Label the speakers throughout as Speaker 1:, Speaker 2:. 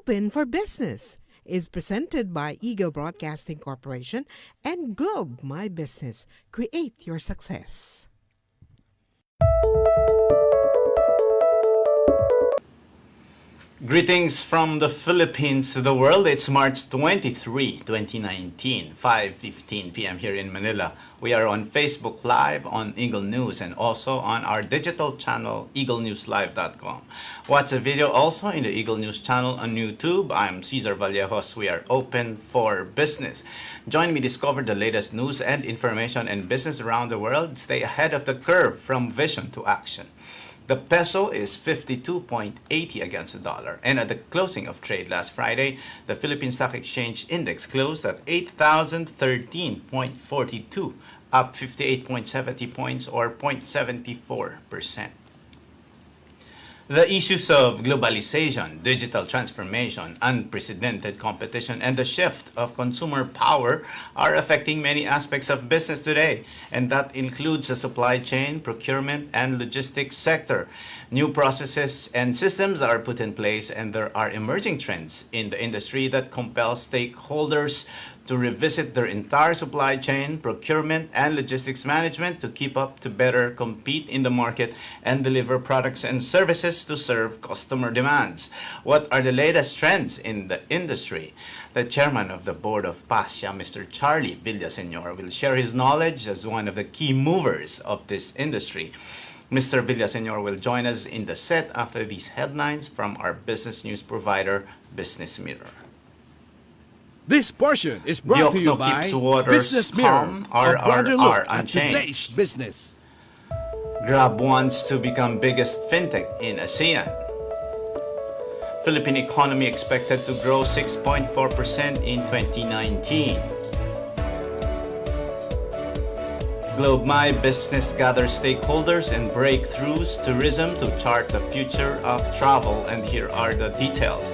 Speaker 1: Open for Business is presented by Eagle Broadcasting Corporation and Globe My Business. Create your success.
Speaker 2: Greetings from the Philippines to the world. It's March 23, 2019, 5:15 p.m. here in Manila. We are on Facebook Live, on Eagle News, and also on our digital channel, eaglenewslive.com. Watch the video also in the Eagle News channel on YouTube. I'm Cesar Vallejos. We are open for business. Join me discover the latest news and information and business around the world. Stay ahead of the curve from vision to action. The peso is 52.80 against the dollar, and at the closing of trade last Friday, the Philippine Stock Exchange Index closed at 8,013.42, up 58.70 points or 0.74%. The issues of globalization, digital transformation, unprecedented competition, and the shift of consumer power are affecting many aspects of business today, and that includes the supply chain, procurement, and logistics sector. New processes and systems are put in place, and there are emerging trends in the industry that compel stakeholders to revisit their entire supply chain, procurement, and logistics management to keep up to better compete in the market and deliver products and services to serve customer demands. What are the latest trends in the industry? The chairman of the board of PASIA, Mr. Charlie Villaseñor, will share his knowledge as one of the key movers of this industry. Mr. Villaseñor will join us in the set after these headlines from our business news provider, Business Mirror.
Speaker 3: This portion is brought to you by Business Mirror, a broader look at today's business.
Speaker 2: Grab wants to become biggest fintech in ASEAN. Philippine economy expected to grow 6.4% in 2019. Globe My Business gathers stakeholders and breakthroughs tourism to chart the future of travel, and here are the details.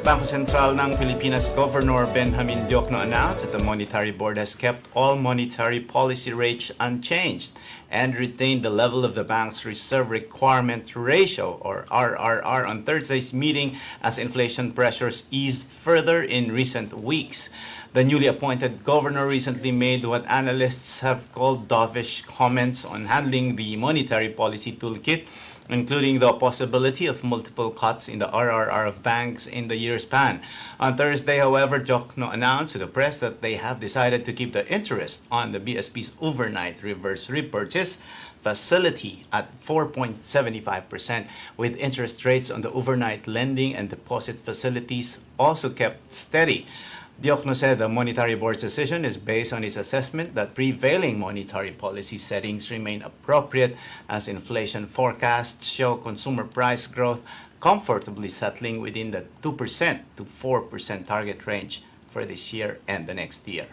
Speaker 2: Bangko Sentral ng Pilipinas Governor Benjamin Diokno announced that the Monetary Board has kept all monetary policy rates unchanged and retained the level of the bank's reserve requirement ratio, or RRR, on Thursday's meeting as inflation pressures eased further in recent weeks. The newly appointed governor recently made what analysts have called dovish comments on handling the monetary policy toolkit, including the possibility of multiple cuts in the RRR of banks in the year's span. On Thursday, however, Diokno announced to the press that they have decided to keep the interest on the BSP's overnight reverse repurchase facility at 4.75%, with interest rates on the overnight lending and deposit facilities also kept steady. Diokno said the Monetary Board's decision is based on its assessment that prevailing monetary policy settings remain appropriate as inflation forecasts show consumer price growth comfortably settling within the 2% to 4% target range for this year and the next year.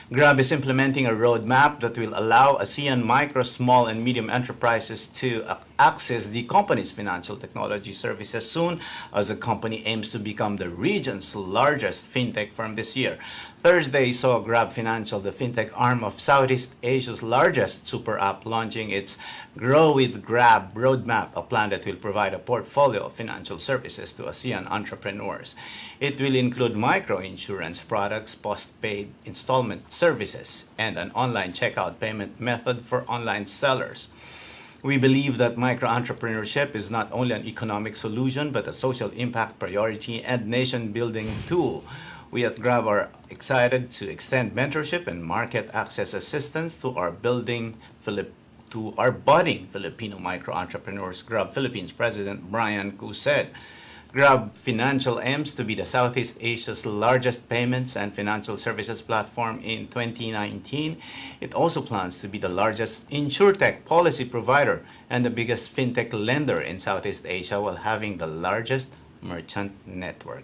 Speaker 2: Grab is implementing a roadmap that will allow ASEAN micro, small, and medium enterprises to access the company's financial technology services soon, as the company aims to become the region's largest fintech firm this year. Thursday saw Grab Financial, the fintech arm of Southeast Asia's largest super app, launching its Grow with Grab roadmap, a plan that will provide a portfolio of financial services to ASEAN entrepreneurs. It will include micro-insurance products, postpaid installment services, and an online checkout payment method for online sellers. We believe that micro-entrepreneurship is not only an economic solution, but a social impact priority and nation-building tool. We at Grab are excited to extend mentorship and market access assistance to our budding Filipino micro-entrepreneurs, Grab Philippines President Brian Koo said. Grab Financial aims to be the Southeast Asia's largest payments and financial services platform in 2019. It also plans to be the largest insurtech policy provider and the biggest fintech lender in Southeast Asia, while having the largest merchant network.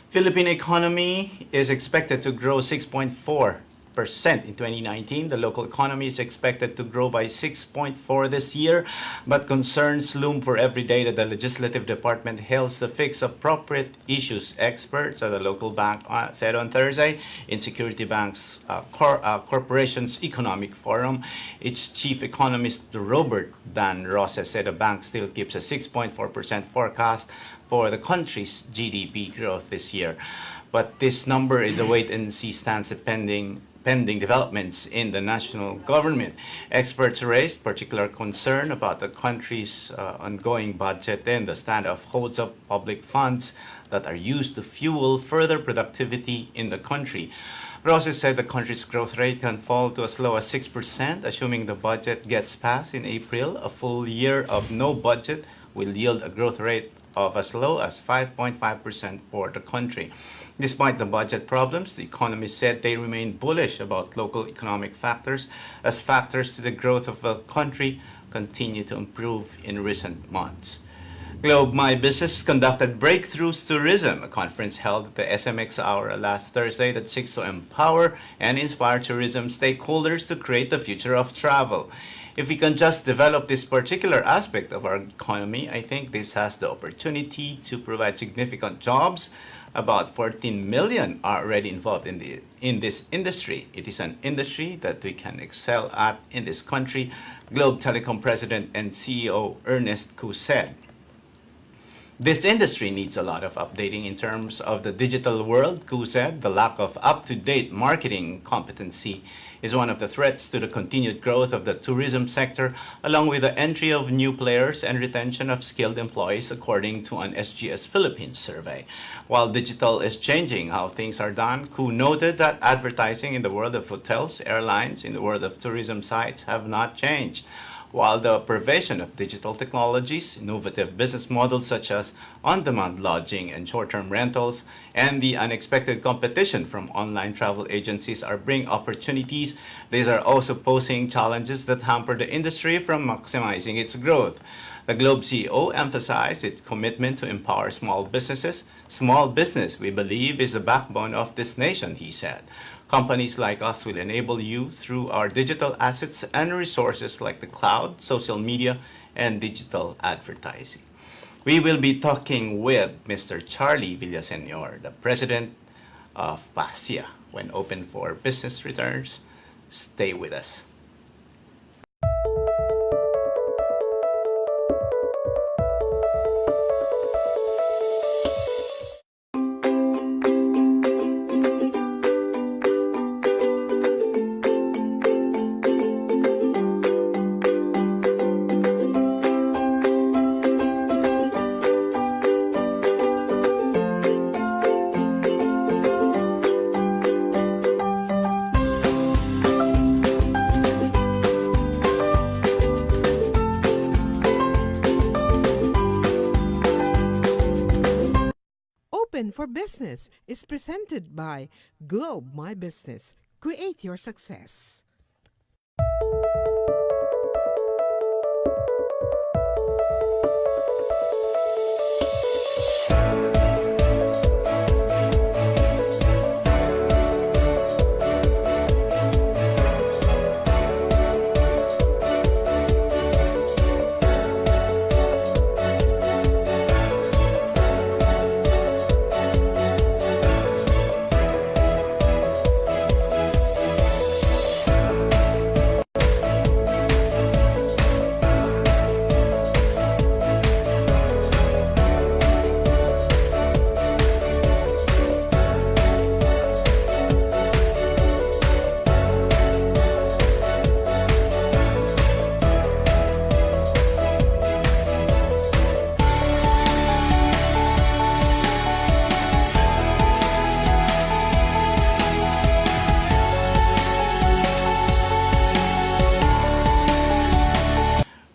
Speaker 2: Philippine economy is expected to grow 6.4% in 2019. The local economy is expected to grow by 6.4 this year, but concerns loom for every day that the Legislative Department hails to fix appropriate issues. Experts at the local bank said on Thursday in Security Bank's Corporation's Economic Forum. Its chief economist, Robert Dan Roses, said the bank still keeps a 6.4% forecast for the country's GDP growth this year. But this number is a wait-and-see stance pending developments in the national government. Experts raised particular concern about the country's ongoing budget and the standoff holds up public funds that are used to fuel further productivity in the country. Roses said the country's growth rate can fall to as low as 6%, assuming the budget gets passed in April. A full year of no budget will yield a growth rate of as low as 5.5% for the country. Despite the budget problems, the economists said they remain bullish about local economic factors as factors to the growth of the country continue to improve in recent months. Globe My Business conducted Breakthroughs Tourism, a conference held at the SMX Hour last Thursday that seeks to empower and inspire tourism stakeholders to create the future of travel. If we can just develop this particular aspect of our economy, I think this has the opportunity to provide significant jobs. About 14 million are already involved in this industry. It is an industry that we can excel at in this country, Globe Telecom President and CEO Ernest Koo said. This industry needs a lot of updating in terms of the digital world, Koo said. The lack of up-to-date marketing competency is one of the threats to the continued growth of the tourism sector, along with the entry of new players and retention of skilled employees, according to an SGS Philippines survey. While digital is changing how things are done, Koo noted that advertising in the world of hotels, airlines, in the world of tourism sites have not changed. While the provision of digital technologies, innovative business models such as on-demand lodging and short-term rentals, and the unexpected competition from online travel agencies are bringing opportunities, these are also posing challenges that hamper the industry from maximizing its growth. The Globe CEO emphasized its commitment to empower small businesses. Small business, we believe, is the backbone of this nation, he said. Companies like us will enable you through our digital assets and resources like the cloud, social media, and digital advertising. We will be talking with Mr. Charlie Villaseñor, the president of PASIA, when open for business returns. Stay with us.
Speaker 1: Open for Business is presented by Globe My Business. Create your success.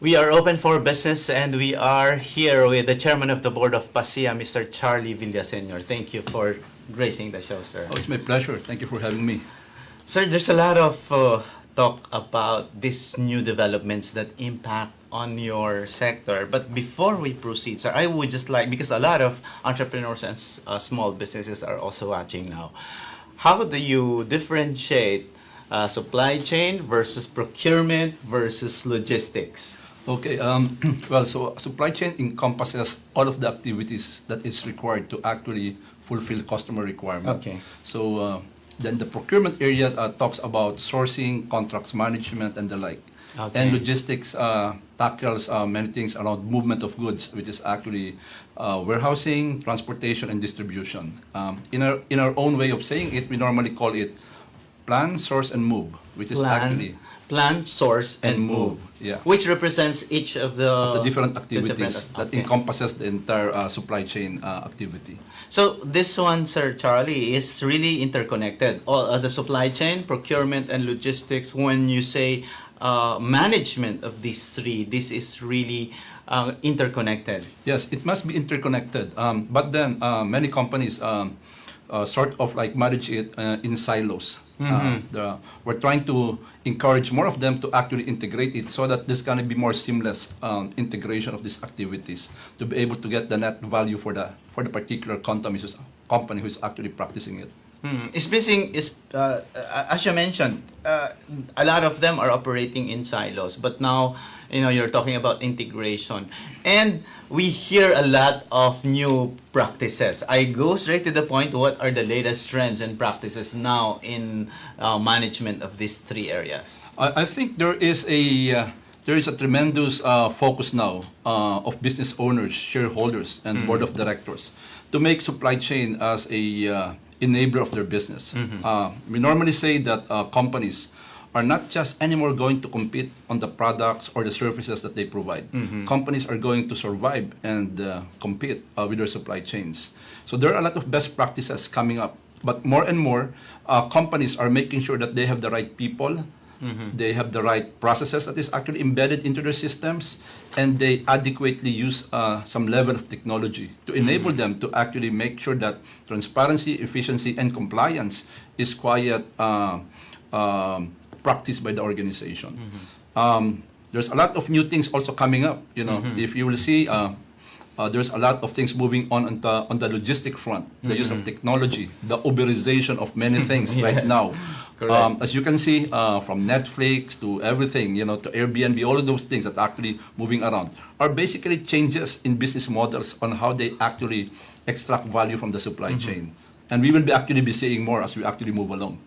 Speaker 2: We are open for business and we are here with the chairman of the board of PASIA, Mr. Charlie Villaseñor. Thank you for gracing the show, sir.
Speaker 3: Oh, it's my pleasure. Thank you for having me.
Speaker 2: Sir, there's a lot of talk about these new developments that impact on your sector. But before we proceed, sir, I would just like, because a lot of entrepreneurs and small businesses are also watching now, how do you differentiate supply chain versus procurement versus logistics?
Speaker 4: Okay. Well, so supply chain encompasses all of the activities that is required to actually fulfill customer requirement.
Speaker 2: Okay.
Speaker 4: So then the procurement area talks about sourcing, contracts management, and the like.
Speaker 2: Okay.
Speaker 4: And logistics tackles many things around movement of goods, which is actually warehousing, transportation, and distribution. In our own way of saying it, we normally call it plan, source, and move, which is actually
Speaker 2: Plan, source, and move.
Speaker 4: Yeah.
Speaker 2: Which represents each of the
Speaker 4: different activities that
Speaker 2: okay.
Speaker 4: encompasses the entire supply chain activity.
Speaker 2: So this one, Sir Charlie, is really interconnected. All the supply chain, procurement, and logistics. When you say management of these three, this is really interconnected.
Speaker 4: Yes, it must be interconnected. But then many companies sort of like manage it in silos. We're trying to encourage more of them to actually integrate it so that there's going to be more seamless integration of these activities to be able to get the net value for the particular company who's actually practicing it.
Speaker 2: As you mentioned, a lot of them are operating in silos, but now you're talking about integration, and we hear a lot of new practices. I go straight to the point. What are the latest trends and practices now in management of these three areas?
Speaker 4: I think there is a tremendous focus now of business owners, shareholders, and board of directors to make supply chain as a enabler of their business. We normally say that companies are not just anymore going to compete on the products or the services that they provide. Companies are going to survive and compete with their supply chains. So there are a lot of best practices coming up, but more and more companies are making sure that they have the right people, they have the right processes that is actually embedded into their systems, and they adequately use some level of technology to enable them to actually make sure that transparency, efficiency, and compliance is quite practiced by the organization. There's a lot of new things also coming up. If you will see, there's a lot of things moving on the logistic front. The use of technology, the Uberization of many things right now. As you can see, from Netflix to everything, to Airbnb, all of those things that are actually moving around are basically changes in business models on how they actually extract value from the supply chain. And we will actually be seeing more as we actually move along.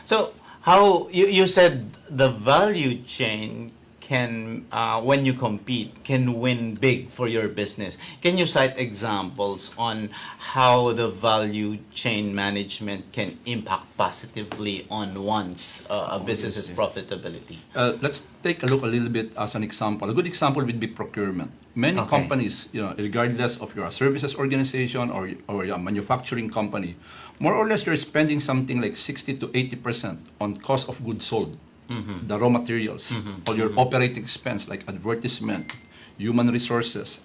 Speaker 2: So, how you said the value chain can, when you compete, can win big for your business. Can you cite examples on how the value chain management can impact positively on one's business's profitability?
Speaker 4: Let's take a look a little bit as an example. A good example would be procurement. Many companies, regardless of your services organization or your manufacturing company, more or less you're spending something like 60 to 80% on cost of goods sold, the raw materials, all your operating expense like advertisement, human resources,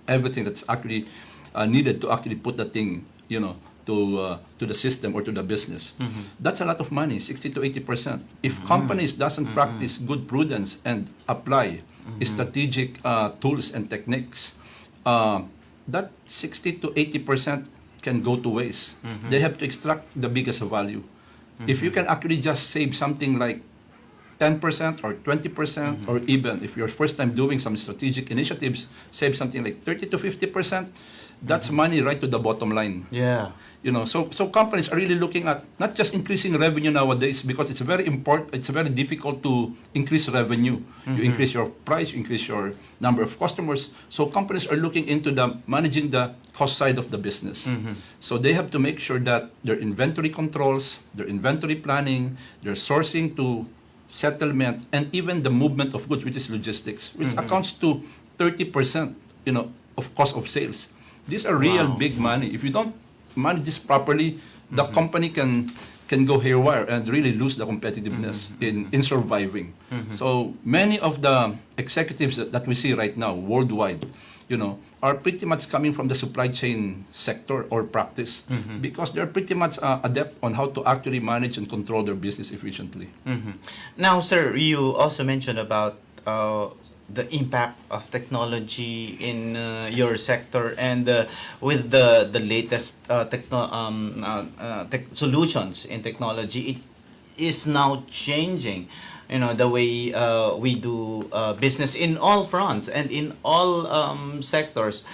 Speaker 4: everything that's actually needed to actually put the thing, to the system or to the business. That's a lot of money, 60 to 80%. If companies doesn't practice good prudence and apply strategic tools and techniques, that 60 to 80% can go to waste. They have to extract the biggest value. If you can actually just save something like 10% or 20%, or even if you're first time doing some strategic initiatives, save something like 30 to 50%, that's money right to the bottom line.
Speaker 2: Yeah.
Speaker 4: So companies are really looking at not just increasing revenue nowadays, because it's very important. It's very difficult to increase revenue. You increase your price, you increase your number of customers. So companies are looking into managing the cost side of the business. So they have to make sure that their inventory controls, their inventory planning, their sourcing to settlement, and even the movement of goods, which is logistics, which accounts to 30%, of cost of sales. These are real big money. If you don't manage this properly, the company can go haywire and really lose the competitiveness in surviving. So many of the executives that we see right now worldwide, are pretty much coming from the supply chain sector or practice, because they're pretty much adept on how to actually manage and control their business efficiently.
Speaker 2: Now, sir, you also mentioned about the impact of technology in your sector, and with the latest solutions in technology, is now changing, the way we do business in all fronts and in all sectors.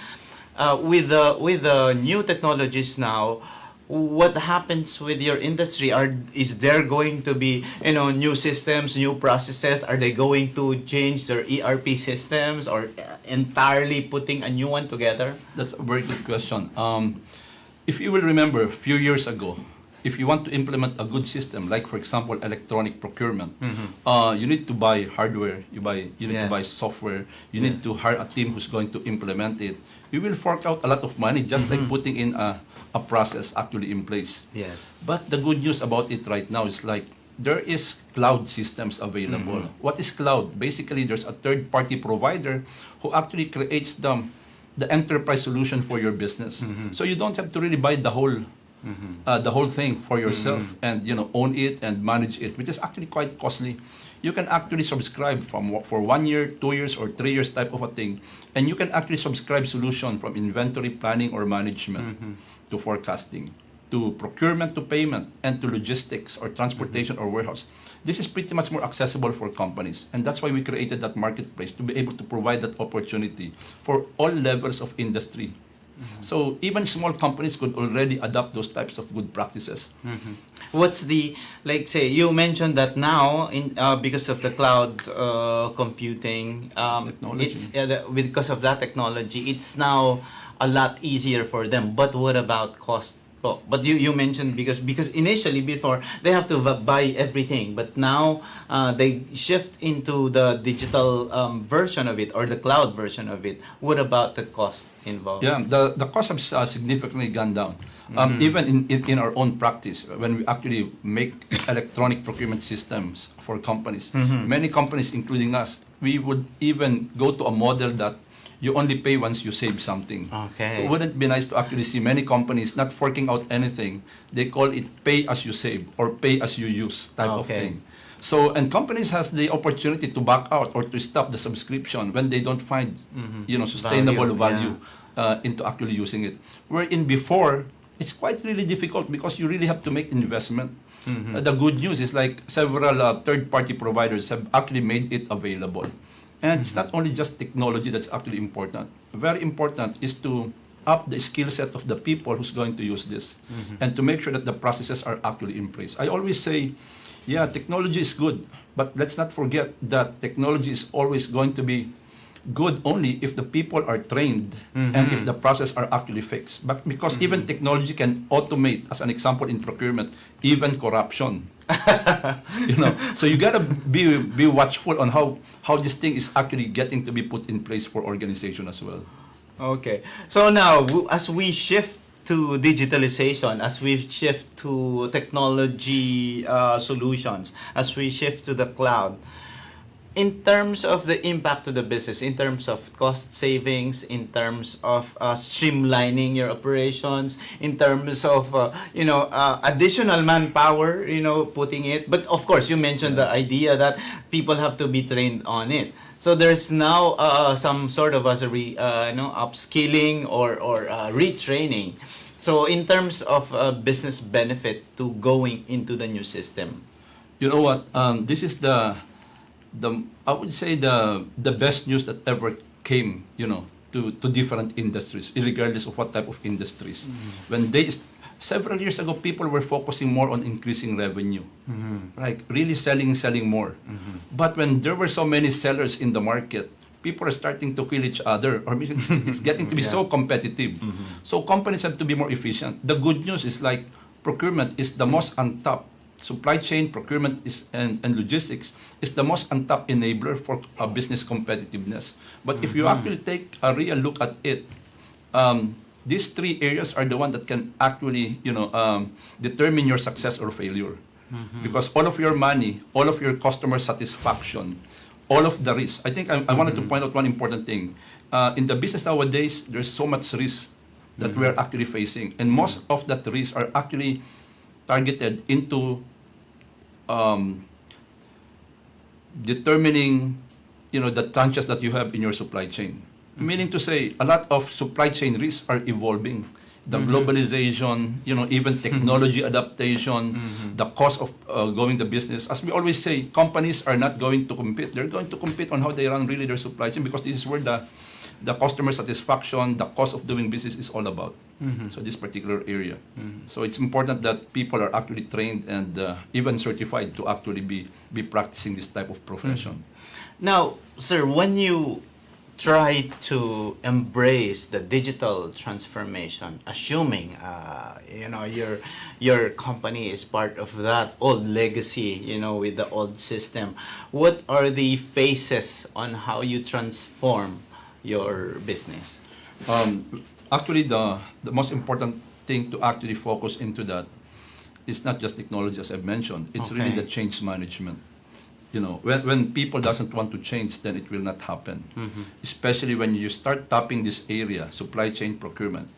Speaker 2: With the new technologies now, what happens with your industry? Is there going to be new systems, new processes? Are they going to change their ERP systems or entirely putting a new one together?
Speaker 4: That's a very good question. If you will remember, a few years ago, if you want to implement a good system, like for example electronic procurement, you need to buy hardware, you need to buy software, you need to hire a team who's going to implement it. You will fork out a lot of money just like putting in a process actually in place.
Speaker 2: Yes.
Speaker 4: But the good news about it right now is like there is cloud systems available. What is cloud? Basically, there's a third-party provider who actually creates the enterprise solution for your business. So you don't have to really buy the whole thing for yourself and own it and manage it, which is actually quite costly. You can actually subscribe for 1 year, 2 years, or 3 years type of a thing, and you can actually subscribe solution from inventory planning or management to forecasting, to procurement, to payment, and to logistics or transportation or warehouse. This is pretty much more accessible for companies, and that's why we created that marketplace to be able to provide that opportunity for all levels of industry. So even small companies could already adopt those types of good practices.
Speaker 2: What's like say you mentioned that now because of the cloud computing,
Speaker 4: Technology.
Speaker 2: it's because of that technology, it's now a lot easier for them. But what about cost? Oh, but you mentioned because initially before they have to buy everything, but now they shift into the digital version of it or the cloud version of it. What about the cost involved?
Speaker 4: Yeah, the cost has significantly gone down. Even in our own practice, when we actually make electronic procurement systems for companies, many companies, including us, we would even go to a model that you only pay once you save something.
Speaker 2: Okay.
Speaker 4: Wouldn't it be nice to actually see many companies not forking out anything? They call it pay as you save or pay as you use type of thing. So, and companies has the opportunity to back out or to stop the subscription when they don't find, sustainable value into actually using it. Wherein before, it's quite really difficult because you really have to make investment. The good news is like several third-party providers have actually made it available. And it's not only just technology that's actually important. Very important is to up the skill set of the people who's going to use this and to make sure that the processes are actually in place. I always say, yeah, technology is good, but let's not forget that technology is always going to be good only if the people are trained and if the processes are actually fixed. But because even technology can automate, as an example in procurement, even corruption. So you gotta be watchful on how this thing is actually getting to be put in place for organization as well.
Speaker 2: Okay. So now, as we shift to digitalization, as we shift to technology solutions, as we shift to the cloud, in terms of the impact to the business, in terms of cost savings, in terms of streamlining your operations, in terms of additional manpower, putting it. But of course, you mentioned the idea that people have to be trained on it. So there's now some sort of upskilling or retraining. So in terms of business benefit to going into the new system,
Speaker 4: You know what? This is I would say the best news that ever came, to different industries, regardless of what type of industries. When several years ago, people were focusing more on increasing revenue, like really selling more. But when there were so many sellers in the market, people are starting to kill each other, or it's getting to be so competitive. So companies have to be more efficient. The good news is like procurement is the most untapped. Supply chain, procurement and logistics is the most untapped enabler for business competitiveness. But if you actually take a real look at it, these three areas are the one that can actually, determine your success or failure. Because all of your money, all of your customer satisfaction, all of the risk. I think I wanted to point out one important thing. In the business nowadays, there's so much risk that we're actually facing. And most of that risk are actually targeted into determining, the tranches that you have in your supply chain. Meaning to say, a lot of supply chain risks are evolving. the globalization, even technology adaptation, the cost of going the business. As we always say, companies are not going to compete. They're going to compete on how they run really their supply chain, because this is where the customer satisfaction, the cost of doing business is all about. So this particular area. So it's important that people are actually trained and even certified to actually be practicing this type of profession.
Speaker 2: Now, sir, when you try to embrace the digital transformation, assuming your company is part of that old legacy, with the old system, what are the phases on how you transform your business?
Speaker 4: Actually, the most important thing to actually focus into that is not just technology, as I've mentioned. It's really the change management. When people doesn't want to change, then it will not happen. Especially when you start tapping this area, supply chain procurement.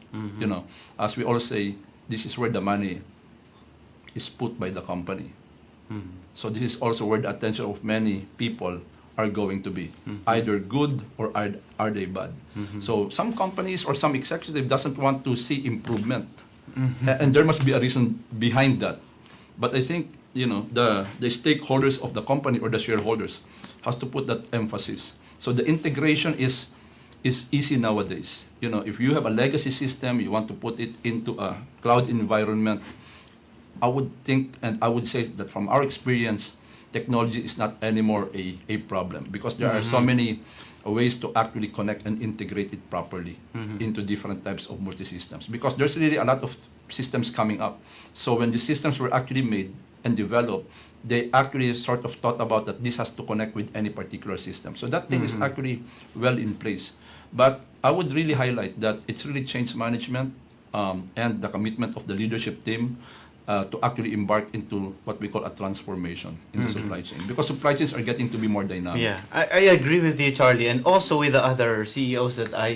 Speaker 4: As we all say, this is where the money is put by the company. So this is also where the attention of many people are going to be, either good or are they bad. So some companies or some executive doesn't want to see improvement, and there must be a reason behind that. But I think the stakeholders of the company or the shareholders has to put that emphasis. So the integration is easy nowadays. If you have a legacy system, you want to put it into a cloud environment, I would think and I would say that from our experience, technology is not anymore a problem, because there are so many ways to actually connect and integrate it properly into different types of multi-systems, because there's really a lot of systems coming up. So when the systems were actually made and developed, they actually sort of thought about that this has to connect with any particular system. So that thing is actually well in place. But I would really highlight that it's really change management and the commitment of the leadership team to actually embark into what we call a transformation in the supply chain, because supply chains are getting to be more dynamic.
Speaker 2: Yeah, I agree with you, Charlie, and also with the other CEOs that I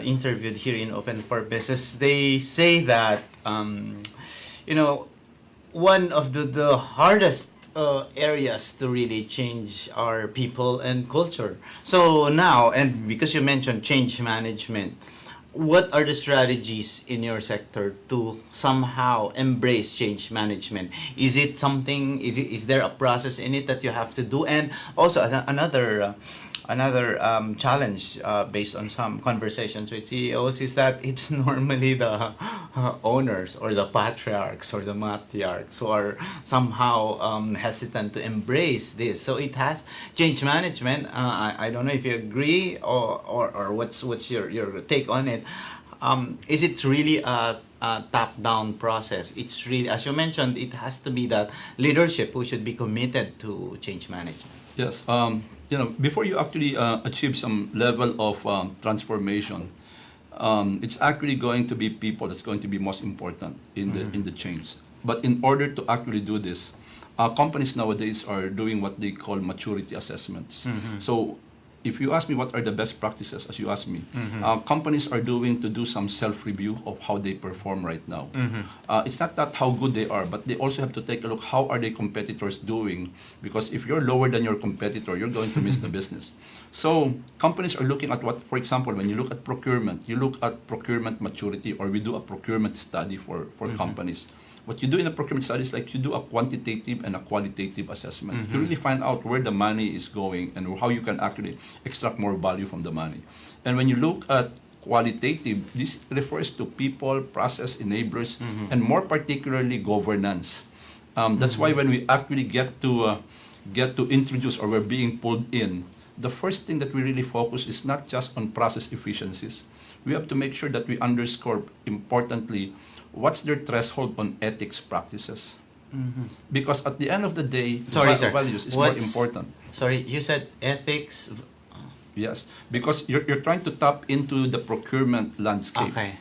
Speaker 2: interviewed here in Open for Business. They say that one of the hardest areas to really change our people and culture. So now, and because you mentioned change management, what are the strategies in your sector to somehow embrace change management? Is it something? Is there a process in it that you have to do? And also another challenge based on some conversations with CEOs is that it's normally the owners or the patriarchs or the matriarchs who are somehow hesitant to embrace this. So it has change management. I don't know if you agree or what's your take on it. Is it really a top-down process? It's really, as you mentioned, it has to be that leadership who should be committed to change management.
Speaker 4: Yes. Before you actually achieve some level of transformation, it's actually going to be people that's going to be most important in the change. But in order to actually do this, companies nowadays are doing what they call maturity assessments. So if you ask me what are the best practices, as you asked me, companies are doing to do some self-review of how they perform right now. It's not that how good they are, but they also have to take a look how are their competitors doing, because if you're lower than your competitor, you're going to miss the business. So companies are looking at what, for example, when you look at procurement, you look at procurement maturity, or we do a procurement study for companies. What you do in a procurement study is like you do a quantitative and a qualitative assessment. You really find out where the money is going and how you can actually extract more value from the money. And when you look at qualitative, this refers to people, process enablers, and more particularly governance. That's why when we actually get to introduce, or we're being pulled in, the first thing that we really focus is not just on process efficiencies. We have to make sure that we underscore, importantly, what's their threshold on ethics practices. Because at the end of the day, values is more important.
Speaker 2: Sorry, you said ethics?
Speaker 4: Yes, because you're trying to tap into the procurement landscape.
Speaker 2: Okay.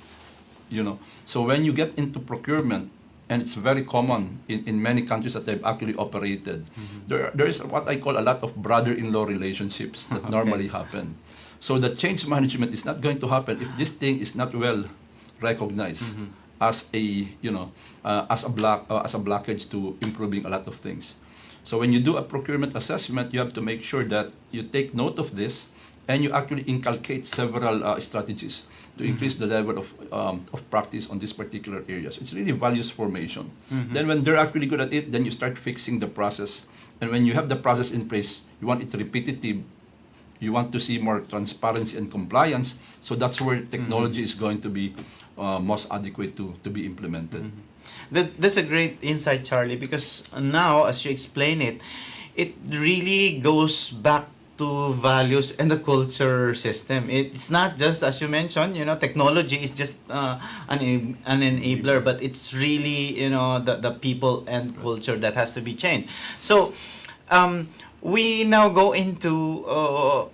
Speaker 4: So when you get into procurement, and it's very common in many countries that I've actually operated, there is what I call a lot of brother-in-law relationships that normally happen. So the change management is not going to happen if this thing is not well recognized as a blockage to improving a lot of things. So when you do a procurement assessment, you have to make sure that you take note of this, and you actually inculcate several strategies to increase the level of practice on this particular area. So it's really values formation. Then when they're actually good at it, then you start fixing the process. And when you have the process in place, you want it repetitive, you want to see more transparency and compliance. So that's where technology is going to be most adequate to be implemented.
Speaker 2: That's a great insight, Charlie, because now, as you explain it, it really goes back to values and the culture system. It's not just, as you mentioned, technology is just an enabler, but it's really, the people and culture that has to be changed. So, we now go into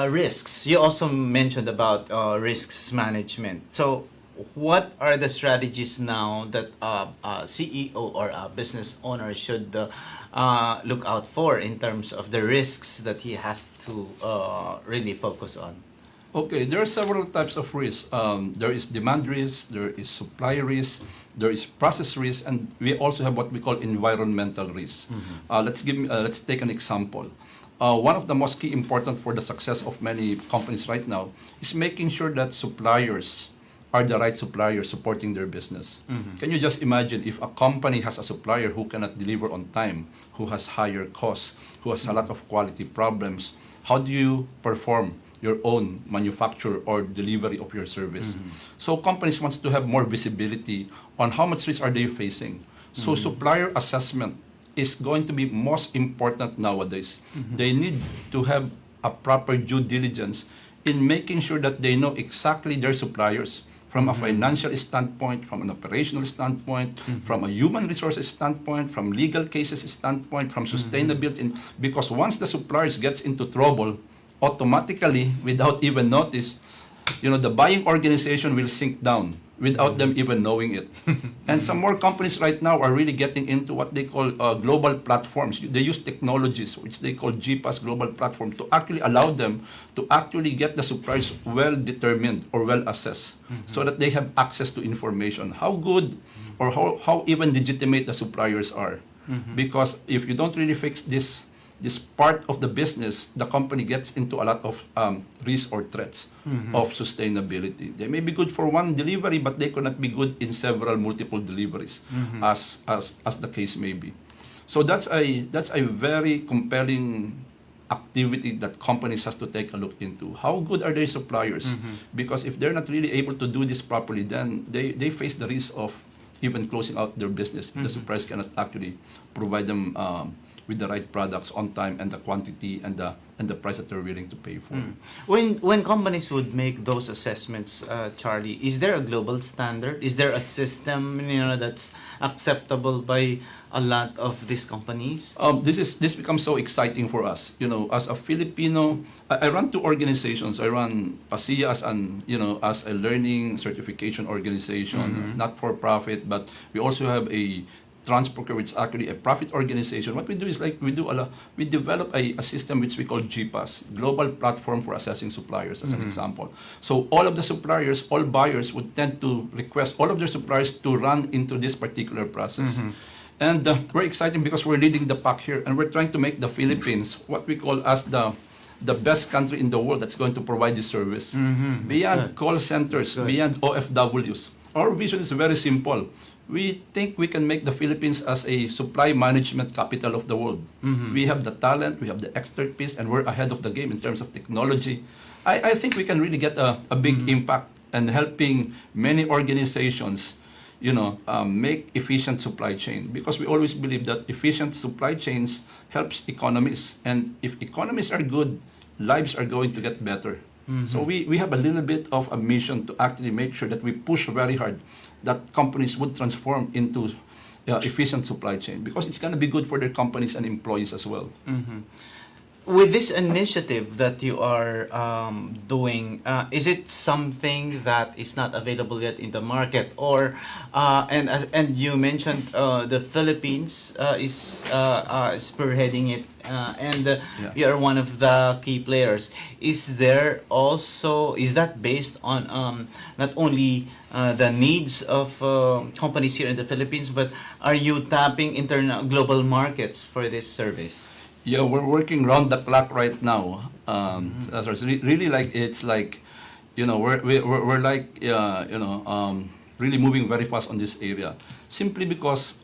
Speaker 2: risks. You also mentioned about risks management. So, what are the strategies now that a CEO or a business owner should look out for in terms of the risks that he has to really focus on?
Speaker 4: Okay, there are several types of risks. There is demand risk, there is supply risk, there is process risk, and we also have what we call environmental risk. Let's take an example. One of the most key important for the success of many companies right now is making sure that suppliers are the right suppliers supporting their business. Can you just imagine if a company has a supplier who cannot deliver on time, who has higher costs, who has a lot of quality problems? How do you perform your own manufacture or delivery of your service? So companies want to have more visibility on how much risk are they facing. So supplier assessment is going to be most important nowadays. They need to have a proper due diligence in making sure that they know exactly their suppliers from a financial standpoint, from an operational standpoint, from a human resources standpoint, from legal cases standpoint, from sustainability. Because once the suppliers gets into trouble, automatically, without even notice, the buying organization will sink down without them even knowing it. And some more companies right now are really getting into what they call global platforms. They use technologies, which they call GPAS global platform, to actually allow them to actually get the suppliers well determined or well assessed, so that they have access to information, how good or how even legitimate the suppliers are. Because if you don't really fix this part of the business, the company gets into a lot of risks or threats of sustainability. They may be good for one delivery, but they cannot be good in several multiple deliveries, as the case may be. So that's a very compelling activity that companies has to take a look into. How good are their suppliers? Because if they're not really able to do this properly, then they face the risk of even closing out their business. The suppliers cannot actually provide them with the right products on time and the quantity and the price that they're willing to pay for.
Speaker 2: When companies would make those assessments, Charlie, is there a global standard? Is there a system that's acceptable by a lot of these companies?
Speaker 4: This becomes so exciting for us. As a Filipino, I run two organizations. I run PASIA as a learning certification organization, not for profit, but we also have a Transprocure, which is actually a profit organization. What we do is we develop a system which we call GPAS, Global Platform for Assessing Suppliers, as an example. So all of the suppliers, all buyers would tend to request all of their suppliers to run into this particular process. And we're excited because we're leading the pack here, and we're trying to make the Philippines what we call as the best country in the world that's going to provide this service. Beyond call centers, beyond OFWs. Our vision is very simple. We think we can make the Philippines as a supply management capital of the world. We have the talent, we have the expertise, and we're ahead of the game in terms of technology. I think we can really get a big impact in helping many organizations, make efficient supply chain. Because we always believe that efficient supply chains helps economies. And if economies are good, lives are going to get better. So we have a little bit of a mission to actually make sure that we push very hard that companies would transform into efficient supply chain, because it's going to be good for their companies and employees as well.
Speaker 2: With this initiative that you are doing, is it something that is not available yet in the market, or and you mentioned the Philippines is spearheading it, and you are one of the key players. Is that based on not only the needs of companies here in the Philippines, but are you tapping global markets for this service?
Speaker 4: Yeah, we're working round the clock right now. So it's really like it's like, we're like really moving very fast on this area, simply because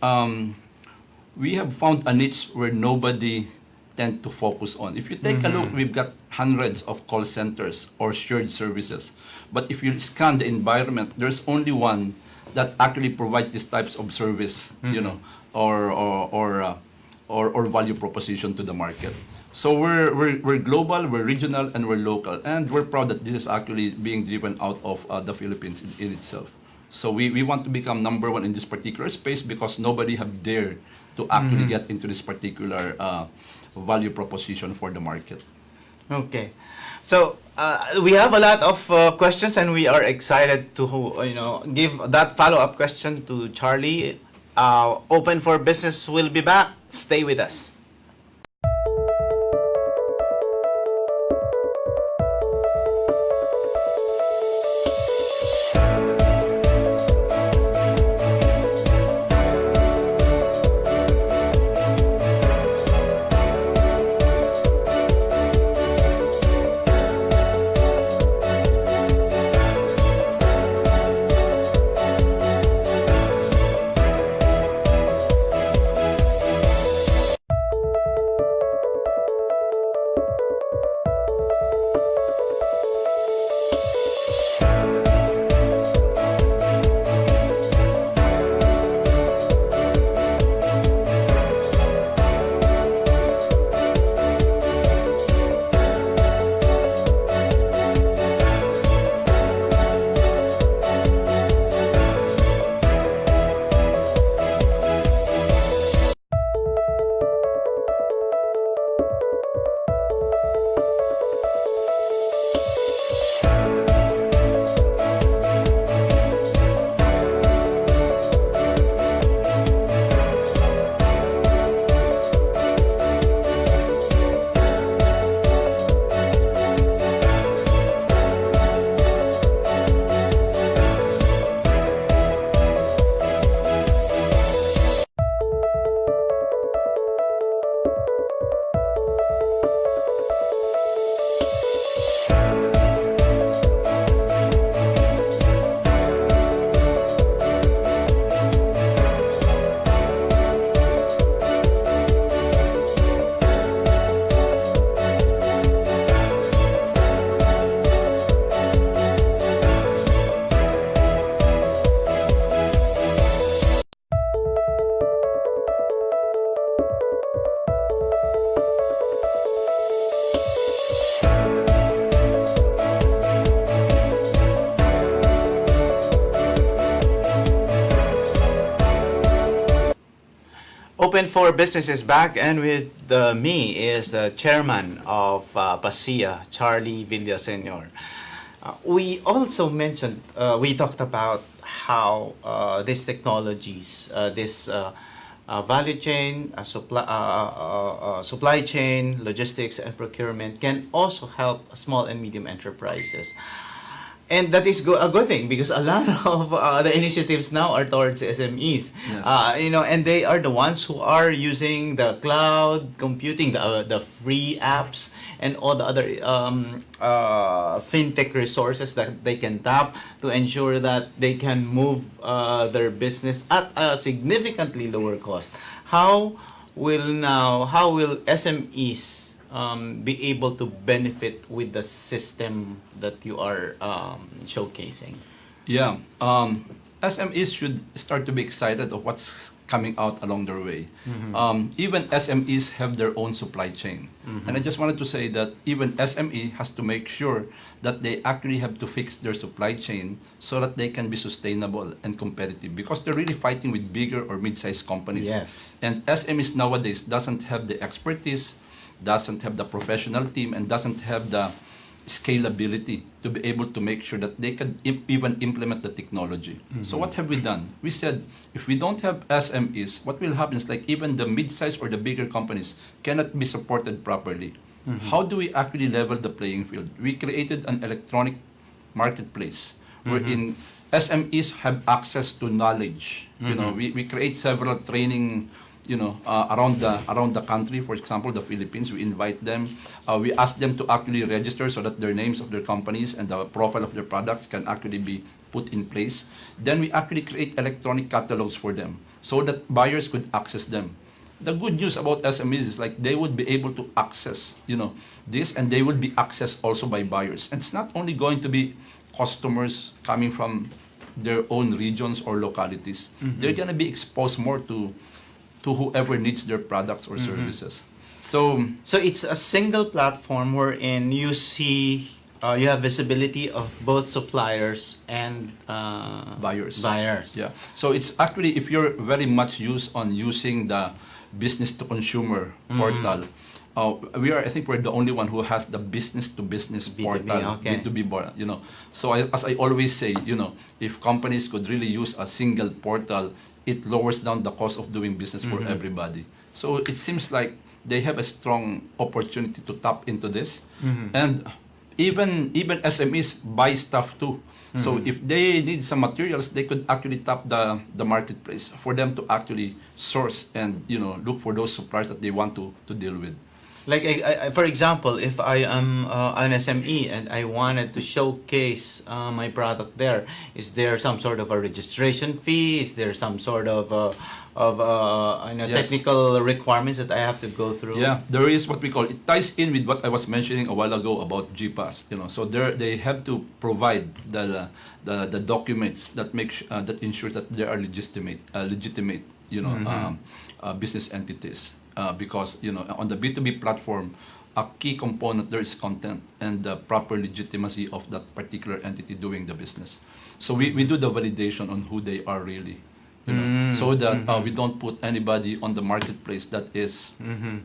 Speaker 4: we have found a niche where nobody tend to focus on. If you take a look, we've got hundreds of call centers or shared services, but if you scan the environment, there's only one that actually provides these types of service, or value proposition to the market. So we're global, we're regional, and we're local, and we're proud that this is actually being driven out of the Philippines in itself. So we want to become number one in this particular space because nobody have dared to actually get into this particular value proposition for the market.
Speaker 2: Okay. So we have a lot of questions, and we are excited to give that follow-up question to Charlie. Open for Business will be back. Stay with us. Open for Business is back, and with me is the chairman of PASIA, Charlie Villaseñor. We also mentioned, we talked about how these technologies, this value chain, supply chain, logistics, and procurement can also help small and medium enterprises. And that is a good thing, because a lot of the initiatives now are towards SMEs.
Speaker 4: Yes.
Speaker 2: And they are the ones who are using the cloud computing, the free apps, and all the other fintech resources that they can tap to ensure that they can move their business at a significantly lower cost. How will SMEs be able to benefit with the system that you are showcasing?
Speaker 4: Yeah, SMEs should start to be excited of what's coming out along their way. Even SMEs have their own supply chain. And I just wanted to say that even SME has to make sure that they actually have to fix their supply chain so that they can be sustainable and competitive, because they're really fighting with bigger or mid-sized companies.
Speaker 2: Yes.
Speaker 4: And SMEs nowadays doesn't have the expertise, doesn't have the professional team, and doesn't have the scalability to be able to make sure that they can even implement the technology. So what have we done? We said, if we don't have SMEs, what will happen is, like, even the mid-sized or the bigger companies cannot be supported properly. How do we actually level the playing field? We created an electronic marketplace wherein SMEs have access to knowledge. You know, we create several training around the country. For example, the Philippines, we invite them. We ask them to actually register so that their names of their companies and the profile of their products can actually be put in place. Then we actually create electronic catalogs for them so that buyers could access them. The good news about SMEs is like they would be able to access, this, and they would be accessed also by buyers. And it's not only going to be customers coming from their own regions or localities. They're going to be exposed more to whoever needs their products or services. So
Speaker 2: it's a single platform wherein you see you have visibility of both suppliers and
Speaker 4: buyers.
Speaker 2: Yeah.
Speaker 4: So it's actually, if you're very much used on using the business to consumer portal, I think we're the only one who has the business to business portal,
Speaker 2: okay.
Speaker 4: B2B, So as I always say, if companies could really use a single portal, it lowers down the cost of doing business for everybody. So it seems like they have a strong opportunity to tap into this, and even SMEs buy stuff too. So if they need some materials, they could actually tap the marketplace for them to actually source and look for those suppliers that they want to deal with.
Speaker 2: Like, for example, if I am an SME and I wanted to showcase my product there, is there some sort of a registration fee? Is there some sort of
Speaker 4: Yes.
Speaker 2: technical requirements that I have to go through?
Speaker 4: Yeah, there is what we call, it ties in with what I was mentioning a while ago about GPAS. So they have to provide the documents that that ensure that they are legitimate business entities. Because on the B2B platform, a key component there is content and the proper legitimacy of that particular entity doing the business. So we do the validation on who they are really, so that we don't put anybody on the marketplace that is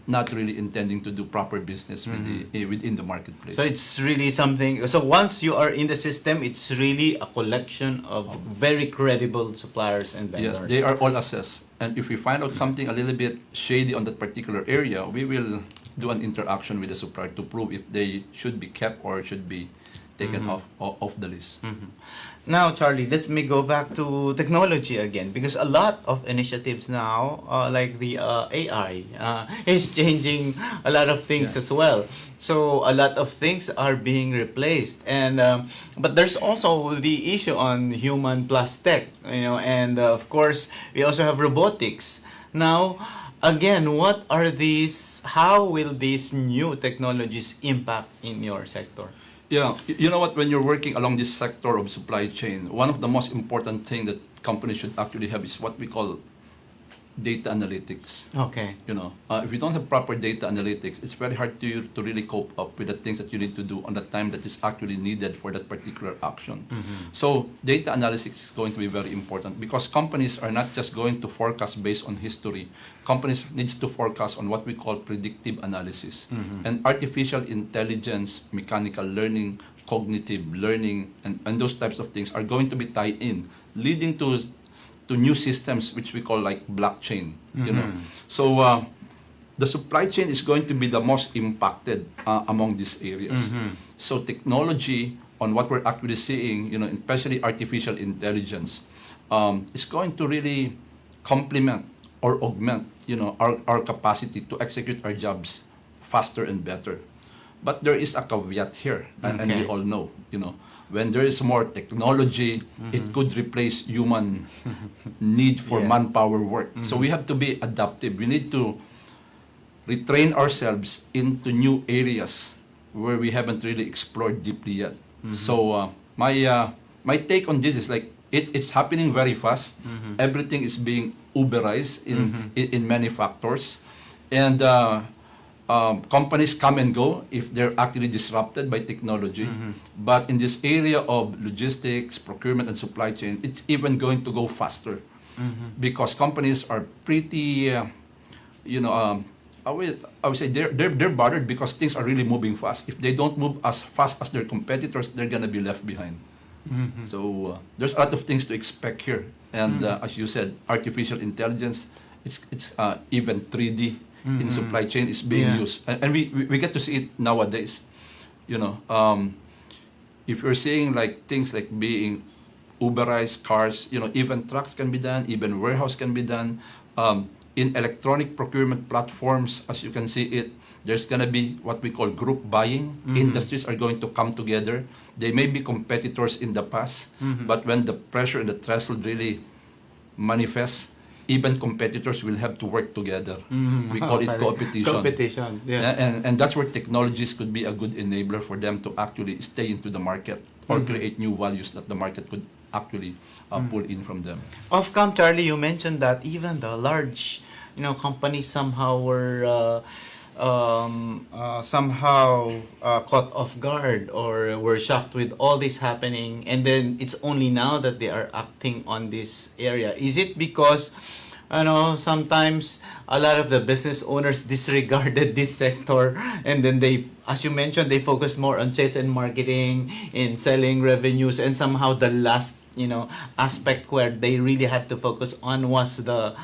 Speaker 4: not really intending to do proper business within the marketplace.
Speaker 2: So it's really something. So once you are in the system, it's really a collection of very credible suppliers and vendors.
Speaker 4: Yes, they are all assessed. And if we find out something a little bit shady on that particular area, we will do an interaction with the supplier to prove if they should be kept or should be taken off the list.
Speaker 2: Now, Charlie, let me go back to technology again, because a lot of initiatives now, like the AI, is changing a lot of things as well. So a lot of things are being replaced, and but there's also the issue on human plus tech, and of course we also have robotics. Now, again, what are these? How will these new technologies impact in your sector?
Speaker 4: Yeah, you know what, when you're working along this sector of supply chain, one of the most important thing that companies should actually have is what we call data analytics.
Speaker 2: Okay.
Speaker 4: If you don't have proper data analytics, it's very hard to really cope up with the things that you need to do on the time that is actually needed for that particular action. So data analytics is going to be very important because companies are not just going to forecast based on history. Companies needs to forecast on what we call predictive analysis. And artificial intelligence, mechanical learning, cognitive learning, and those types of things are going to be tied in, leading to new systems which we call like blockchain. So the supply chain is going to be the most impacted among these areas. So technology on what we're actually seeing, especially artificial intelligence, is going to really complement or augment our capacity to execute our jobs faster and better. But there is a caveat here, and we all know, when there is more technology, it could replace human need for manpower work. So we have to be adaptive. We need to retrain ourselves into new areas where we haven't really explored deeply yet. So my take on this is like it's happening very fast. Everything is being Uberized in many factors, and companies come and go if they're actually disrupted by technology. But in this area of logistics, procurement, and supply chain, it's even going to go faster because companies are pretty, I would say they're bothered because things are really moving fast. If they don't move as fast as their competitors, they're gonna be left behind. So there's a lot of things to expect here, and as you said, artificial intelligence, it's even 3D. In supply chain is being used, and we get to see it nowadays. If you're seeing like things like being Uberized cars, even trucks can be done, even warehouse can be done. in electronic procurement platforms, as you can see it, there's going to be what we call group buying. Industries are going to come together. They may be competitors in the past, but when the pressure and the threshold really manifests, even competitors will have to work together. We call it competition.
Speaker 2: Competition, yeah.
Speaker 4: And that's where technologies could be a good enabler for them to actually stay into the market or create new values that the market could actually pull in from them.
Speaker 2: Off-cam, Charlie, you mentioned that even the large, companies somehow were caught off guard or were shocked with all this happening, and then it's only now that they are acting on this area. Is it because sometimes a lot of the business owners disregarded this sector, and then they, as you mentioned, they focused more on sales and marketing, in selling revenues, and somehow the last aspect where they really had to focus on was the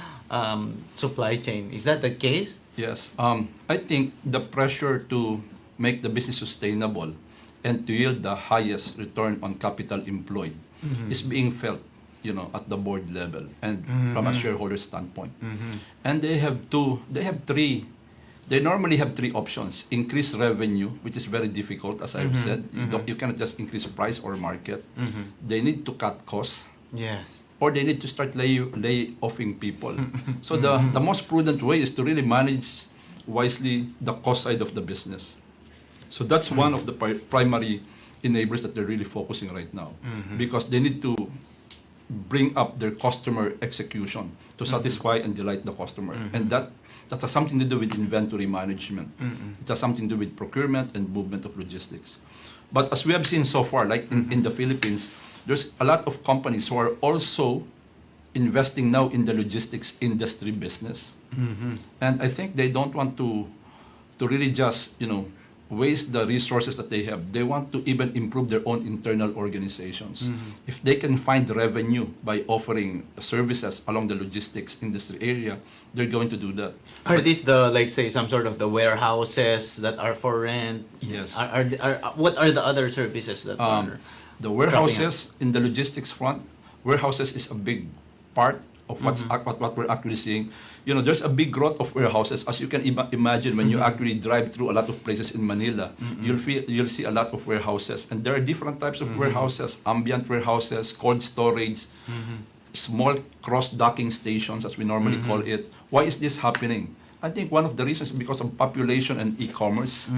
Speaker 2: supply chain. Is that the case?
Speaker 4: Yes. I think the pressure to make the business sustainable and to yield the highest return on capital employed is being felt, at the board level and from a shareholder standpoint. And they normally have three options. Increase revenue, which is very difficult, as I've said. You cannot just increase price or market. They need to cut costs.
Speaker 2: Yes.
Speaker 4: Or they need to start lay-offing people. So the most prudent way is to really manage wisely the cost side of the business. So that's one of the primary enablers that they're really focusing right now, because they need to bring up their customer execution to satisfy and delight the customer. And that has something to do with inventory management. It has something to do with procurement and movement of logistics. But as we have seen so far, like in the Philippines, there's a lot of companies who are also investing now in the logistics industry business. And I think they don't want to really just, waste the resources that they have. They want to even improve their own internal organizations. If they can find revenue by offering services along the logistics industry area, they're going to do that.
Speaker 2: Are these the, like, say, some sort of the warehouses that are for rent?
Speaker 4: Yes.
Speaker 2: What are the other services that are?
Speaker 4: The warehouses in the logistics front, warehouses is a big part of what we're actually seeing. There's a big growth of warehouses. As you can imagine, when you actually drive through a lot of places in Manila, you'll see a lot of warehouses. And there are different types of warehouses: ambient warehouses, cold storage, small cross-docking stations, as we normally call it. Why is this happening? I think one of the reasons is because of population and e-commerce.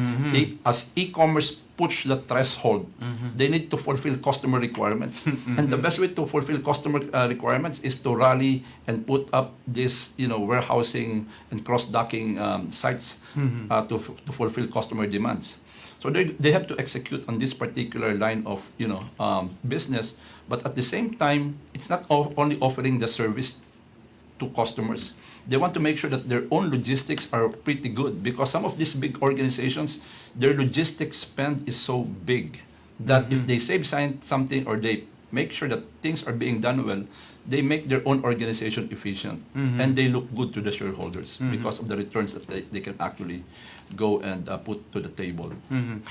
Speaker 4: As e-commerce push the threshold, they need to fulfill customer requirements. And the best way to fulfill customer requirements is to rally and put up this, warehousing and cross-docking sites to fulfill customer demands. So they have to execute on this particular line of, business. But at the same time, it's not only offering the service to customers. They want to make sure that their own logistics are pretty good, because some of these big organizations, their logistics spend is so big that if they save something or they make sure that things are being done well, they make their own organization efficient and they look good to the shareholders because of the returns that they can actually go and put to the table.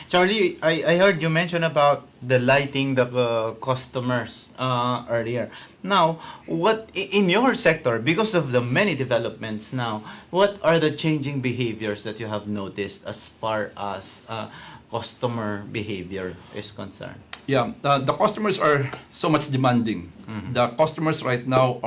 Speaker 2: Charlie, I heard you mention about delighting the customers earlier. Now, what in your sector, because of the many developments now, what are the changing behaviors that you have noticed as far as customer behavior is concerned?
Speaker 4: Yeah, the customers are so much demanding. The customers right now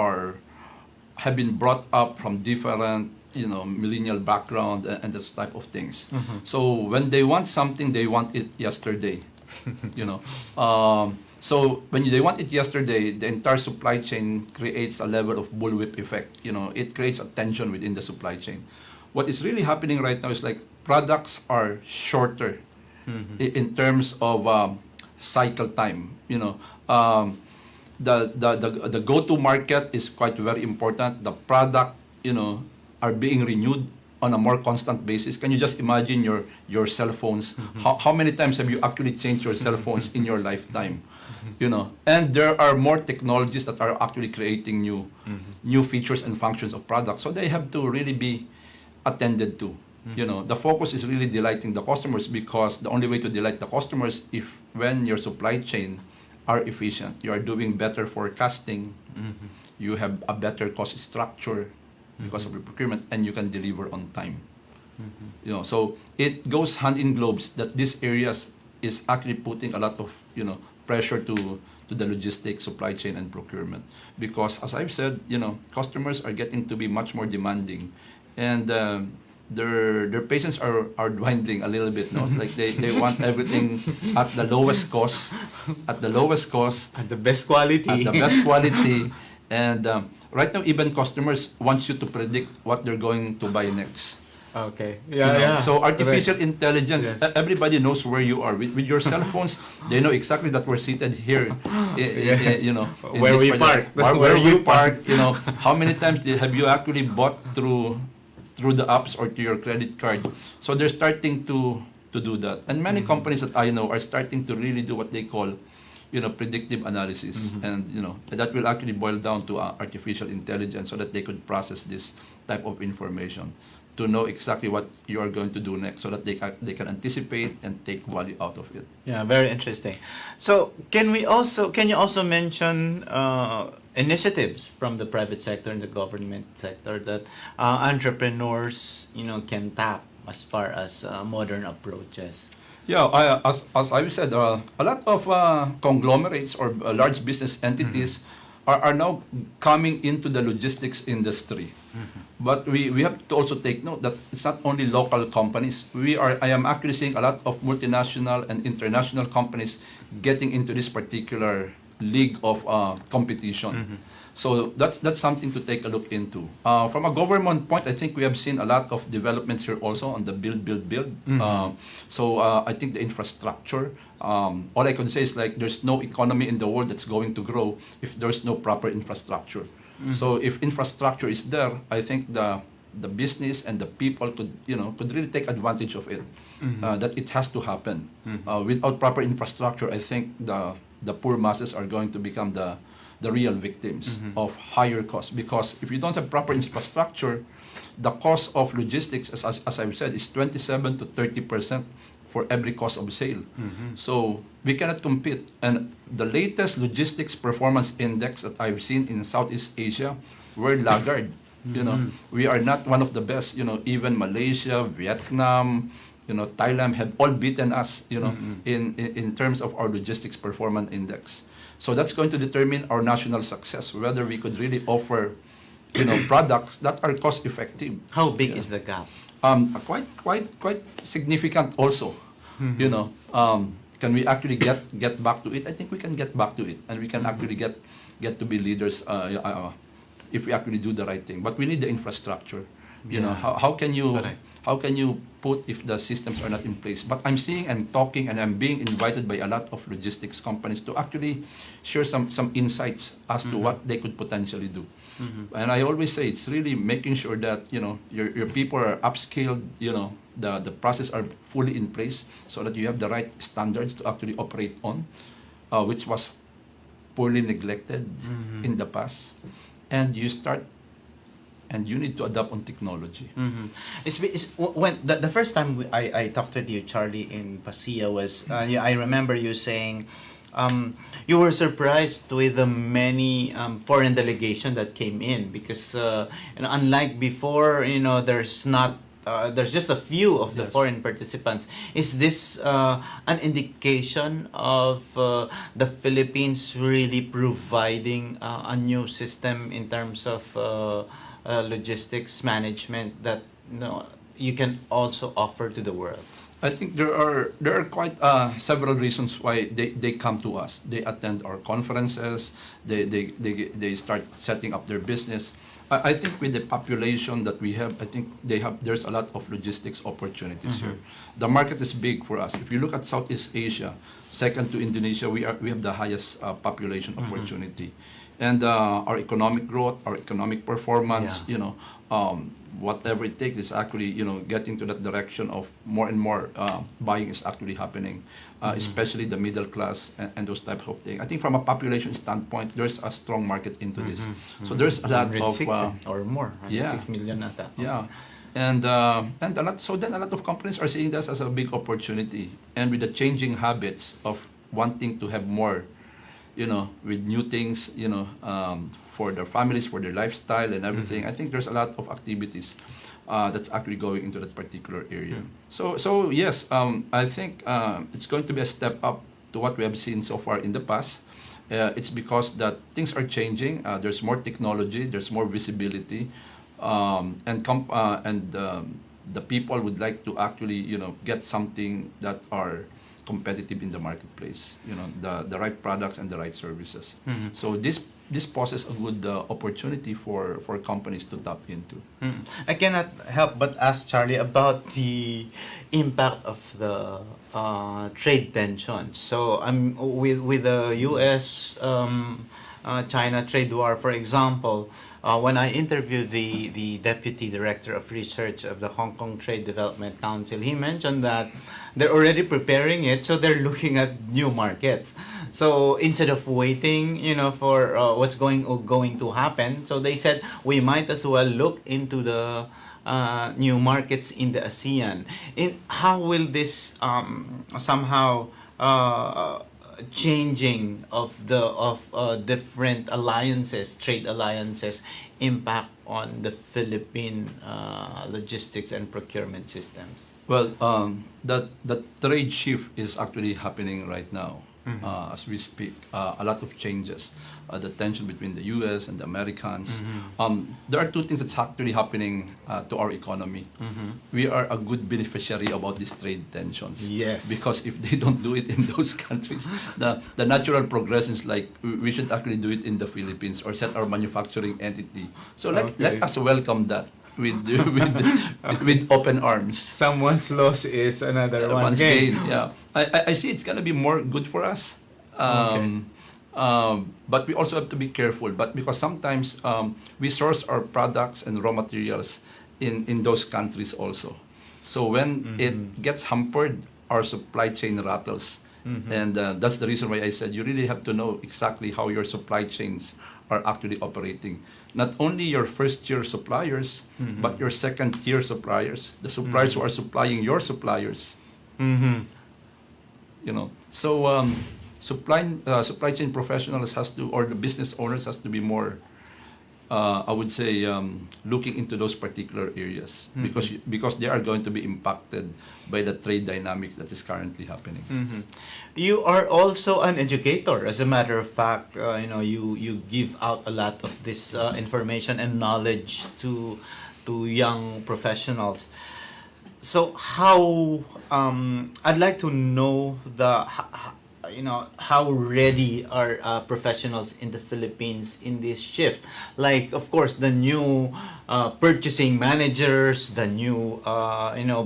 Speaker 4: have been brought up from different, millennial background and this type of things. So when they want something, they want it yesterday. So when they want it yesterday, the entire supply chain creates a level of bullwhip effect. It creates a tension within the supply chain. What is really happening right now is like products are shorter in terms of cycle time. The go-to market is quite very important. The product, are being renewed on a more constant basis. Can you just imagine your cell phones? How many times have you actually changed your cell phones in your lifetime? And there are more technologies that are actually creating new features and functions of products. So they have to really be attended to. The focus is really delighting the customers, because the only way to delight the customers when your supply chain are efficient, you are doing better forecasting, you have a better cost structure, because of your procurement, and you can deliver on time. So it goes hand in gloves that these areas is actually putting a lot of pressure to the logistics, supply chain, and procurement. Because as I've said, customers are getting to be much more demanding, and their patience are dwindling a little bit. No, like they want everything at the lowest cost, at the
Speaker 2: best quality,
Speaker 4: and right now even customers want you to predict what they're going to buy next.
Speaker 2: Okay.
Speaker 4: So artificial intelligence,
Speaker 2: Yes.
Speaker 4: everybody knows where you are. With your cell phones, they know exactly that we're seated here, in
Speaker 2: Where
Speaker 4: this
Speaker 2: we
Speaker 4: project.
Speaker 2: park.
Speaker 4: Where you park, how many times have you actually bought through the apps or to your credit card. So they're starting to do that. And many companies that I know are starting to really do what they call, predictive analysis. And, that will actually boil down to artificial intelligence so that they could process this type of information to know exactly what you are going to do next so that they can anticipate and take value out of it.
Speaker 2: Yeah, very interesting. So can you also mention initiatives from the private sector and the government sector that entrepreneurs can tap as far as modern approaches?
Speaker 4: Yeah, as I said, a lot of conglomerates or large business entities are now coming into the logistics industry. But we have to also take note that it's not only local companies. I am actually seeing a lot of multinational and international companies getting into this particular league of competition. So that's something to take a look into. From a government point, I think we have seen a lot of developments here also on the build. So I think the infrastructure, all I can say is like there's no economy in the world that's going to grow if there's no proper infrastructure. So if infrastructure is there, I think the business and the people could really take advantage of it. That it has to happen. Without proper infrastructure, I think the poor masses are going to become the real victims of higher costs. Because if you don't have proper infrastructure, the cost of logistics, as I've said, is 27 to 30% for every cost of sale. So we cannot compete. And the latest logistics performance index that I've seen in Southeast Asia, we're laggard. We are not one of the best. Even Malaysia, Vietnam, Thailand have all beaten us. In terms of our logistics performance index. So that's going to determine our national success, whether we could really offer, products that are cost effective.
Speaker 2: How big is the gap?
Speaker 4: Quite significant also. Can we actually get back to it? I think we can get back to it, and we can actually get to be leaders if we actually do the right thing. But we need the infrastructure. How can you
Speaker 2: Correct.
Speaker 4: how can you put if the systems are not in place? But I'm seeing and talking, and I'm being invited by a lot of logistics companies to actually share some insights as to what they could potentially do. And I always say it's really making sure that your people are upskilled, the process are fully in place so that you have the right standards to actually operate on, which was poorly neglected in the past. And you need to adapt on technology.
Speaker 2: When the first time I talked with you, Charlie, in PASIA was I remember you saying you were surprised with the many foreign delegation that came in because unlike before, there's just a few of the
Speaker 4: Yes.
Speaker 2: foreign participants. Is this an indication of the Philippines really providing a new system in terms of logistics management that you can also offer to the world?
Speaker 4: I think there are quite several reasons why they come to us. They attend our conferences. They start setting up their business. I think with the population that we have, I think there's a lot of logistics opportunities here. The market is big for us. If you look at Southeast Asia, second to Indonesia, we have the highest population opportunity, and our economic growth, our economic performance, whatever it takes is actually getting to that direction of more and more buying is actually happening, especially the middle class and those types of things. I think from a population standpoint, there's a strong market into this. So there's a lot of
Speaker 2: 106 or more, 106
Speaker 4: yeah.
Speaker 2: million ata.
Speaker 4: yeah. And a lot of companies are seeing this as a big opportunity, and with the changing habits of wanting to have more with new things, for their families, for their lifestyle and everything. I think there's a lot of activities that's actually going into that particular area. So yes, I think it's going to be a step up to what we have seen so far in the past. It's because that things are changing. There's more technology. There's more visibility, and the people would like to actually get something that are competitive in the marketplace. The right products and the right services. So this poses a good opportunity for companies to tap into.
Speaker 2: I cannot help but ask Charlie about the impact of the trade tensions. So with the U.S. China trade war, for example. When I interviewed the deputy director of research of the Hong Kong Trade Development Council, he mentioned that they're already preparing it, so they're looking at new markets. So instead of waiting, for what's going to happen, so they said we might as well look into the new markets in the ASEAN. How will this somehow changing of different alliances, trade alliances, impact on the Philippine logistics and procurement systems?
Speaker 4: Well, that trade shift is actually happening right now. As we speak. A lot of changes. The tension between the U.S. and the Americans. There are two things that's actually happening to our economy. We are a good beneficiary about these trade tensions.
Speaker 2: Yes.
Speaker 4: Because if they don't do it in those countries, the natural progression is like we should actually do it in the Philippines or set our manufacturing entity. So let us welcome that with open arms.
Speaker 2: Someone's loss is another one's gain.
Speaker 4: Yeah, I see it's gonna be more good for us. But we also have to be careful. But because sometimes we source our products and raw materials in those countries also. So when it gets hampered, our supply chain rattles. And that's the reason why I said you really have to know exactly how your supply chains are actually operating. Not only your first-tier suppliers, but your second-tier suppliers, the suppliers who are supplying your suppliers. So supply chain professionals or the business owners has to be more, I would say, looking into those particular areas because they are going to be impacted by the trade dynamics that is currently happening.
Speaker 2: You are also an educator, as a matter of fact. You give out a lot of this information and knowledge to young professionals. So how I'd like to know how ready are professionals in the Philippines in this shift? Like, of course, the new purchasing managers, the new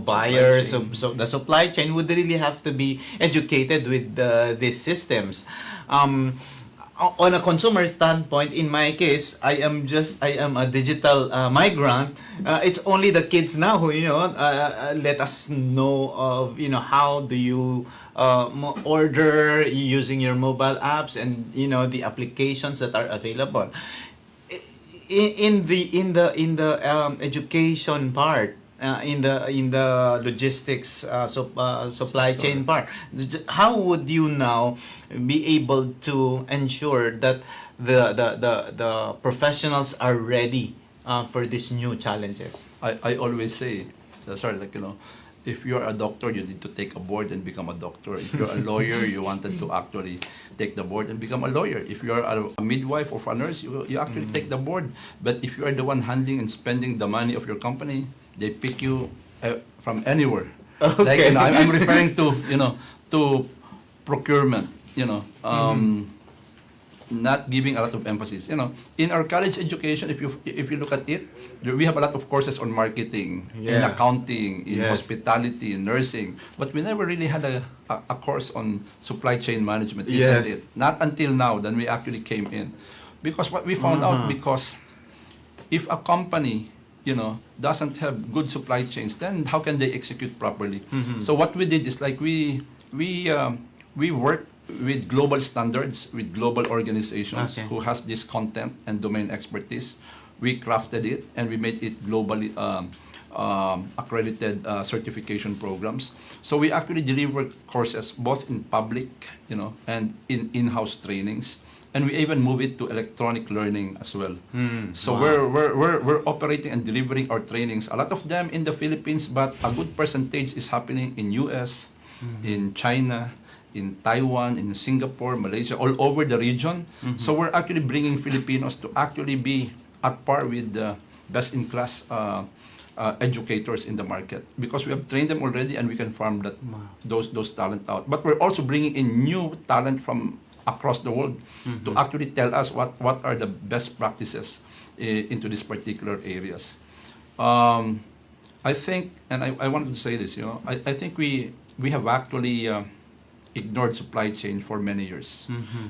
Speaker 2: buyers. So the supply chain would really have to be educated with these systems. On a consumer standpoint, in my case, I am a digital migrant. It's only the kids now who let us know of how do you order using your mobile apps and the applications that are available. In the education part, in the logistics supply chain part, how would you now be able to ensure that the professionals are ready for these new challenges?
Speaker 4: I always say, sorry, if you're a doctor, you need to take a board and become a doctor. If you're a lawyer, you wanted to actually take the board and become a lawyer. If you're a midwife or a nurse, you actually take the board. But if you are the one handling and spending the money of your company, they pick you from anywhere.
Speaker 2: Okay.
Speaker 4: I'm referring to procurement. Not giving a lot of emphasis. In our college education, if you look at it, we have a lot of courses on marketing, in accounting, in hospitality, in nursing, but we never really had a course on supply chain management, isn't it? Not until now, then we actually came in, because what we found out, because if a company doesn't have good supply chains, then how can they execute properly? So what we did is we work with global standards, with global organizations who has this content and domain expertise. we crafted it and we made it globally accredited certification programs. So we actually deliver courses both in public, and in-house trainings. And we even move it to electronic learning as well. So
Speaker 2: wow.
Speaker 4: we're operating and delivering our trainings. A lot of them in the Philippines, but a good percentage is happening in US, in China, in Taiwan, in Singapore, Malaysia, all over the region. So we're actually bringing Filipinos to actually be at par with the best-in-class educators in the market, because we have trained them already and we can farm those talent out. But we're also bringing in new talent from across the world to actually tell us what are the best practices into these particular areas. I think, and I wanted to say this, I think we have actually ignored supply chain for many years.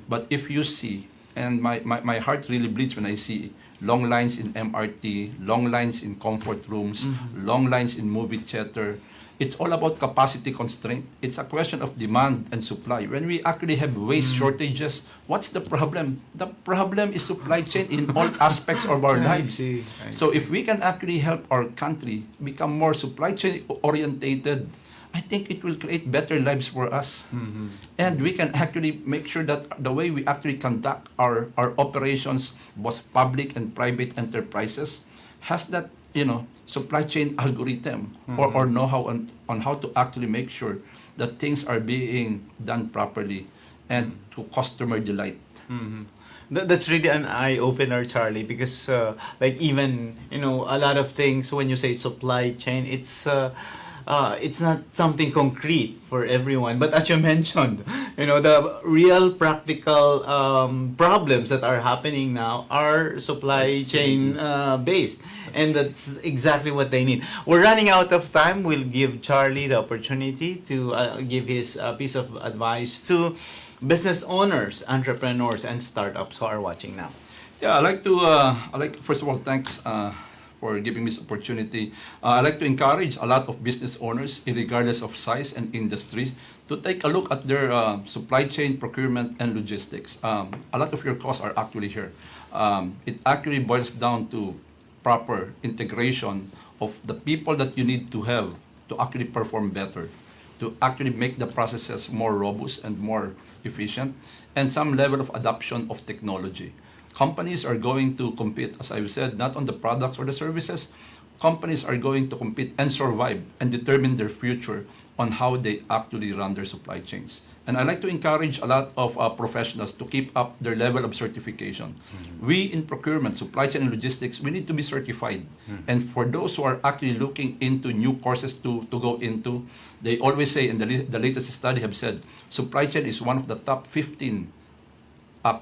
Speaker 4: But if you see, and my heart really bleeds when I see long lines in MRT, long lines in comfort rooms, long lines in movie theater. It's all about capacity constraint. It's a question of demand and supply. When we actually have waste shortages, what's the problem? The problem is supply chain in all aspects of our lives.
Speaker 2: I
Speaker 4: So
Speaker 2: see.
Speaker 4: if we can actually help our country become more supply chain orientated, I think it will create better lives for us. And we can actually make sure that the way we actually conduct our operations, both public and private enterprises, has that supply chain algorithm or know-how on how to actually make sure that things are being done properly and to customer delight.
Speaker 2: That's really an eye-opener, Charlie, because like even, a lot of things when you say supply chain, it's not something concrete for everyone. But as you mentioned, the real practical problems that are happening now are supply chain based. And that's exactly what they need. We're running out of time. We'll give Charlie the opportunity to give his piece of advice to business owners, entrepreneurs, and startups who are watching now.
Speaker 4: Yeah, first of all, thanks for giving me this opportunity. I'd like to encourage a lot of business owners, regardless of size and industry, to take a look at their supply chain, procurement, and logistics. A lot of your costs are actually here. It actually boils down to proper integration of the people that you need to have to actually perform better, to actually make the processes more robust and more efficient, and some level of adoption of technology. Companies are going to compete, as I've said, not on the products or the services. Companies are going to compete and survive and determine their future on how they actually run their supply chains. And I like to encourage a lot of professionals to keep up their level of certification. We in procurement, supply chain and logistics, we need to be certified. And for those who are actually looking into new courses to go into, they always say, and the latest study have said, supply chain is one of the top 15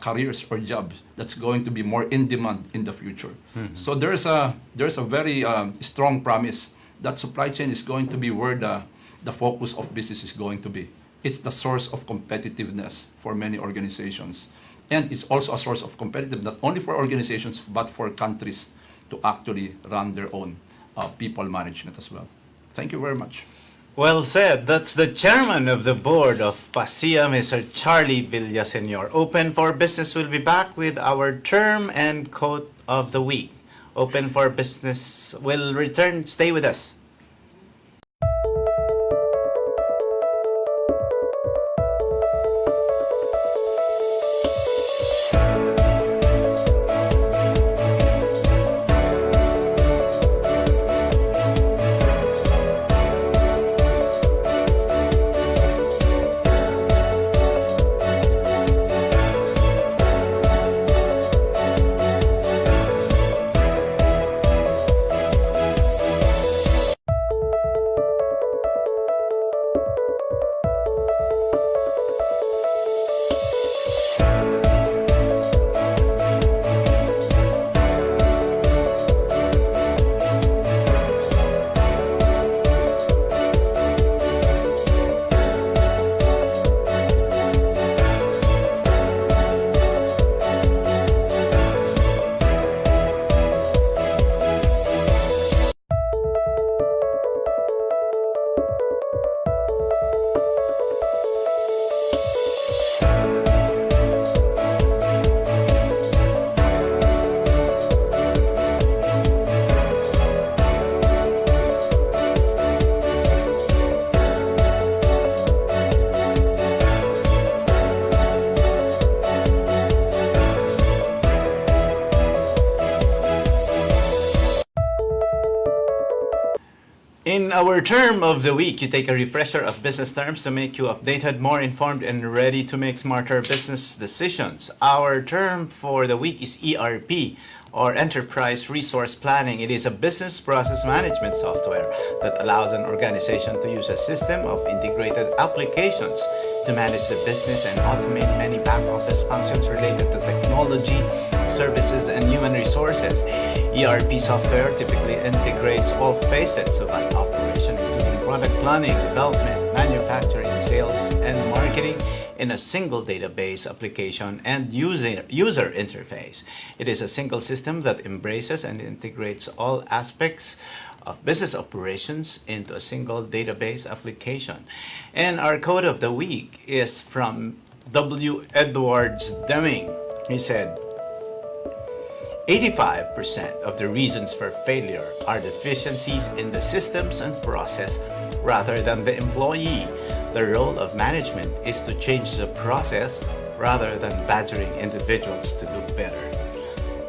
Speaker 4: careers or jobs that's going to be more in demand in the future. So there's a very strong promise that supply chain is going to be where the focus of business is going to be. It's the source of competitiveness for many organizations. And it's also a source of competitiveness not only for organizations but for countries to actually run their own people management as well. Thank you very much.
Speaker 2: Well said. That's the chairman of the board of PASIA, Mr. Charlie Villaseñor. Open for Business will be back with our term and quote of the week. Open for Business will return. Stay with us. In our term of the week, you take a refresher of business terms to make you updated, more informed, and ready to make smarter business decisions. Our term for the week is ERP, or Enterprise Resource Planning. It is a business process management software that allows an organization to use a system of integrated applications to manage the business and automate many back office functions related to technology, services, and human resources. ERP software typically integrates all facets of an operation, including product planning, development, manufacturing, sales, and marketing in a single database application and user interface. It is a single system that embraces and integrates all aspects of business operations into a single database application. And our quote of the week is from W. Edwards Deming. He said, 85% of the reasons for failure are deficiencies in the systems and process rather than the employee. The role of management is to change the process rather than badgering individuals to do better.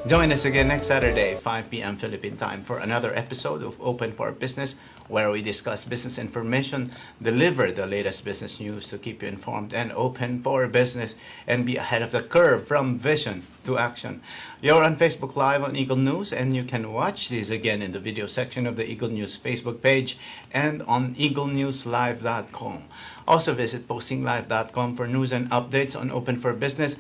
Speaker 2: Join us again next Saturday, 5 p.m. Philippine time, for another episode of Open for Business, where we discuss business information, deliver the latest business news to keep you informed and open for business, and be ahead of the curve from vision to action. You're on Facebook Live on Eagle News, and you can watch this again in the video section of the Eagle News Facebook page and on eaglenewslive.com. Also visit postinglive.com for news and updates on Open for Business.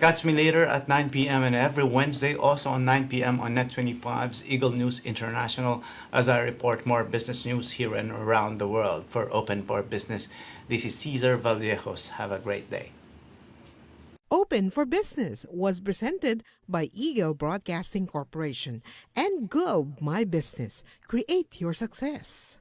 Speaker 2: Catch me later at 9 p.m. and every Wednesday also on 9 p.m. on Net25's Eagle News International as I report more business news here and around the world for Open for Business. This is Cesar Vallejos. Have a great day.
Speaker 1: Open for Business was presented by Eagle Broadcasting Corporation and Globe My Business. Create your success.